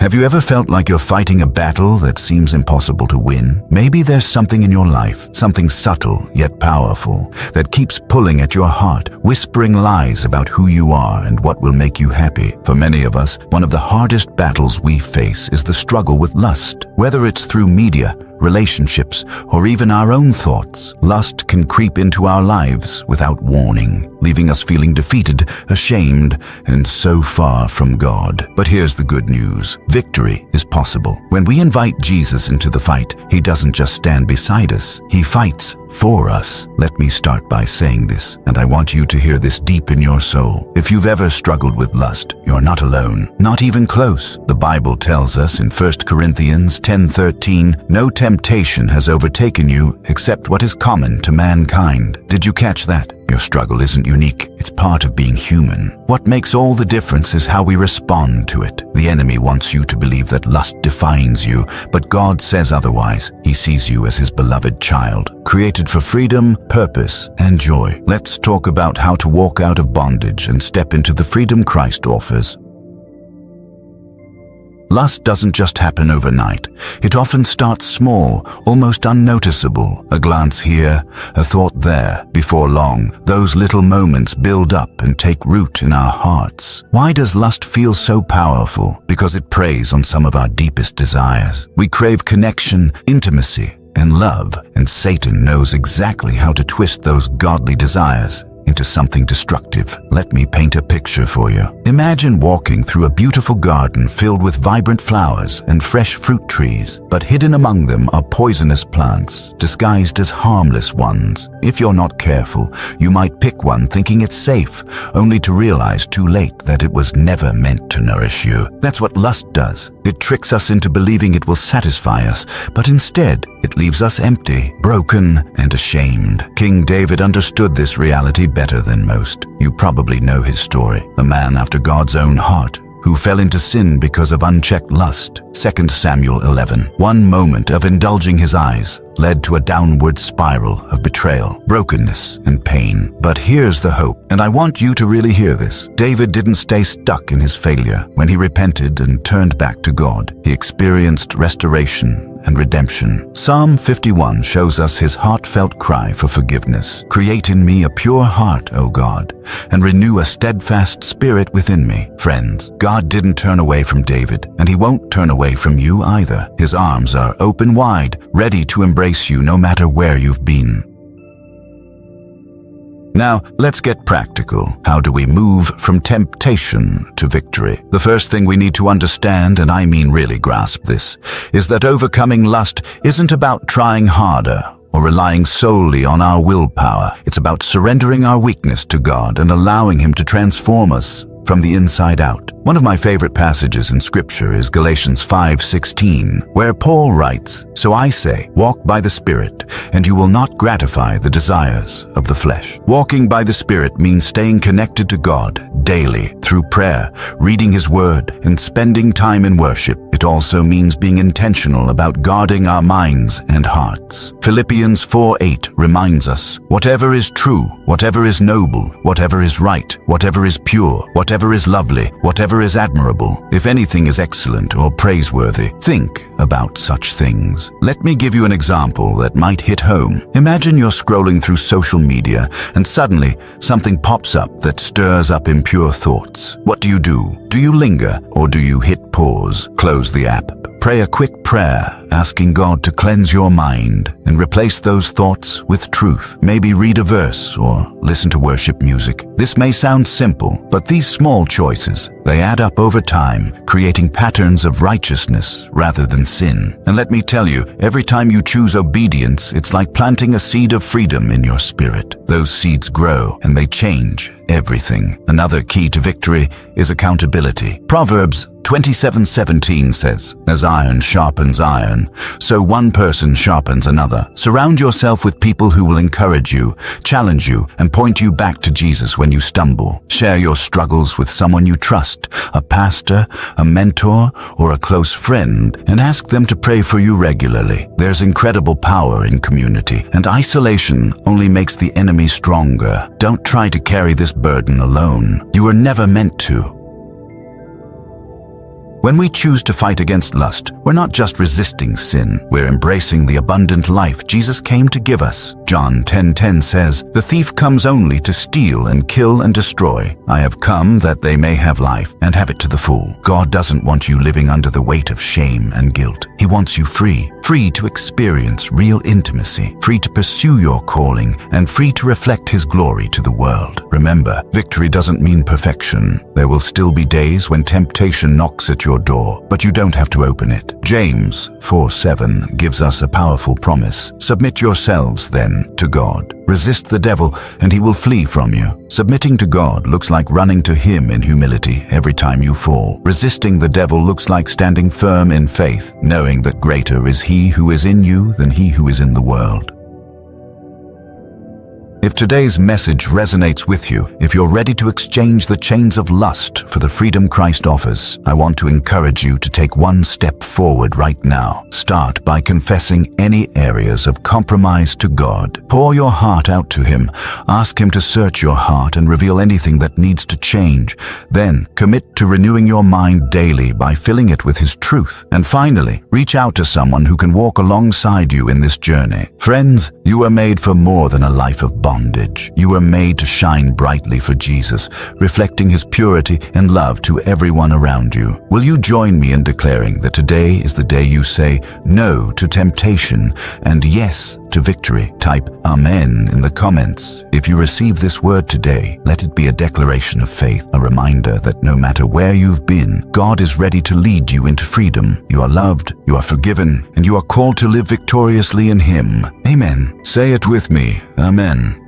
Have you ever felt like you're fighting a battle that seems impossible to win? Maybe there's something in your life, something subtle yet powerful, that keeps pulling at your heart, whispering lies about who you are and what will make you happy. For many of us, one of the hardest battles we face is the struggle with lust. Whether it's through media, relationships, or even our own thoughts, lust can creep into our lives without warning, leaving us feeling defeated, ashamed, and so far from God. But here's the good news. Victory is possible. When we invite Jesus into the fight, he doesn't just stand beside us, he fights for us. Let me start by saying this, and I want you to hear this deep in your soul. If you've ever struggled with lust, you're not alone, not even close. The Bible tells us in 1 Corinthians 10:13, "No temptation has overtaken you except what is common to mankind." Did you catch that? Your struggle isn't unique. It's part of being human. What makes all the difference is how we respond to it. The enemy wants you to believe that lust defines you, but God says otherwise. He sees you as his beloved child, created for freedom, purpose, and joy. Let's talk about how to walk out of bondage and step into the freedom Christ offers. Lust doesn't just happen overnight. It often starts small, almost unnoticeable. A glance here, a thought there. Before long, those little moments build up and take root in our hearts. Why does lust feel so powerful? Because it preys on some of our deepest desires. We crave connection, intimacy, and love, and Satan knows exactly how to twist those godly desires into something destructive. Let me paint a picture for you. Imagine walking through a beautiful garden filled with vibrant flowers and fresh fruit trees, but hidden among them are poisonous plants, disguised as harmless ones. If you're not careful, you might pick one thinking it's safe, only to realize too late that it was never meant to nourish you. That's what lust does. It tricks us into believing it will satisfy us, but instead, it leaves us empty, broken, and ashamed. King David understood this reality better than most. You probably know his story. A man after God's own heart, who fell into sin because of unchecked lust. 2 Samuel 11. One moment of indulging his eyes led to a downward spiral of betrayal, brokenness, and pain. But here's the hope, and I want you to really hear this. David didn't stay stuck in his failure. When he repented and turned back to God, he experienced restoration and redemption. Psalm 51 shows us his heartfelt cry for forgiveness. "Create in me a pure heart, O God, and renew a steadfast spirit within me." Friends, God didn't turn away from David, and he won't turn away from you either. His arms are open wide, ready to embrace you no matter where you've been. Now, let's get practical. How do we move from temptation to victory? The first thing we need to understand, and I mean really grasp this, is that overcoming lust isn't about trying harder or relying solely on our willpower. It's about surrendering our weakness to God and allowing him to transform us from the inside out. One of my favorite passages in Scripture is Galatians 5:16, where Paul writes, "So I say, walk by the Spirit, and you will not gratify the desires of the flesh." Walking by the Spirit means staying connected to God daily through prayer, reading his word, and spending time in worship. It also means being intentional about guarding our minds and hearts. Philippians 4:8 reminds us, "Whatever is true, whatever is noble, whatever is right, whatever is pure, whatever is lovely, whatever is admirable, if anything is excellent or praiseworthy, think about such things." Let me give you an example that might hit home. Imagine you're scrolling through social media and suddenly something pops up that stirs up impure thoughts. What do? Do you linger, or do you hit pause, close the app, pray a quick prayer asking God to cleanse your mind and replace those thoughts with truth? Maybe read a verse or listen to worship music. This may sound simple, but these small choices, they add up over time, creating patterns of righteousness rather than sin. And let me tell you, every time you choose obedience, it's like planting a seed of freedom in your spirit. Those seeds grow and they change everything. Another key to victory is accountability. Proverbs 27:17 says, "As iron sharpens iron, so one person sharpens another." Surround yourself with people who will encourage you, challenge you, and point you back to Jesus when you stumble. Share your struggles with someone you trust, a pastor, a mentor, or a close friend, and ask them to pray for you regularly. There's incredible power in community, and isolation only makes the enemy stronger. Don't try to carry this burden alone. You were never meant to. When we choose to fight against lust, we're not just resisting sin, we're embracing the abundant life Jesus came to give us. John 10:10 says, "The thief comes only to steal and kill and destroy. I have come that they may have life and have it to the full." God doesn't want you living under the weight of shame and guilt. He wants you free to experience real intimacy, free to pursue your calling, and free to reflect His glory to the world. Remember, victory doesn't mean perfection. There will still be days when temptation knocks at your door, but you don't have to open it. James 4:7 gives us a powerful promise. Submit yourselves, then, to God. Resist the devil, and he will flee from you. Submitting to God looks like running to Him in humility every time you fall. Resisting the devil looks like standing firm in faith, knowing that greater is He who is in you than he who is in the world. If today's message resonates with you, if you're ready to exchange the chains of lust for the freedom Christ offers, I want to encourage you to take one step forward right now. Start by confessing any areas of compromise to God. Pour your heart out to Him. Ask Him to search your heart and reveal anything that needs to change. Then, commit to renewing your mind daily by filling it with His truth. And finally, reach out to someone who can walk alongside you in this journey. Friends, you are made for more than a life of bondage. You are made to shine brightly for Jesus, reflecting His purity and love to everyone around you. Will you join me in declaring that today is the day you say no to temptation and yes to victory? Type Amen in the comments. If you receive this word today, let it be a declaration of faith, a reminder that no matter where you've been, God is ready to lead you into freedom. You are loved, you are forgiven, and you are called to live victoriously in Him. Amen. Say it with me. Amen.